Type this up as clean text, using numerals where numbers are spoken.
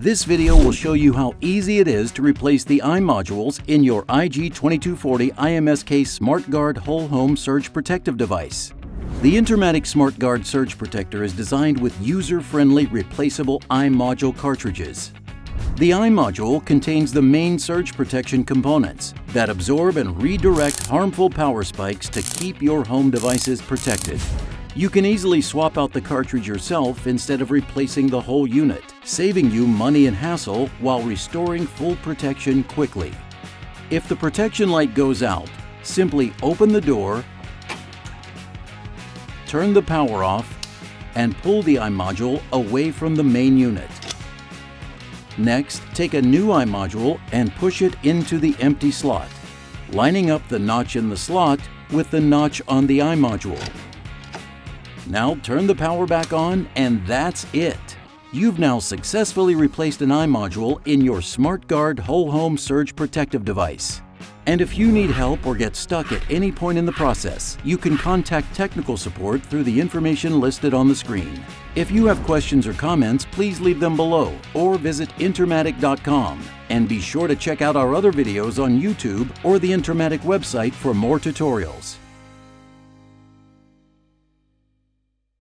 This video will show you how easy it is to replace the IModules in your IG2240 IMSK SMART GUARD Whole Home Surge Protective Device. The Intermatic SMART GUARD Surge Protector is designed with user-friendly replaceable IModule cartridges. The IModule contains the main surge protection components that absorb and redirect harmful power spikes to keep your home devices protected. You can easily swap out the cartridge yourself instead of replacing the whole unit, saving you money and hassle while restoring full protection quickly. If the protection light goes out, simply open the door, turn the power off, and pull the IModule away from the main unit. Next, take a new IModule and push it into the empty slot, lining up the notch in the slot with the notch on the IModule. Now turn the power back on, and that's it. You've now successfully replaced an IModule in your SMART GUARD Whole Home Surge Protective Device. And if you need help or get stuck at any point in the process, you can contact technical support through the information listed on the screen. If you have questions or comments, please leave them below or visit Intermatic.com. And be sure to check out our other videos on YouTube or the Intermatic website for more tutorials.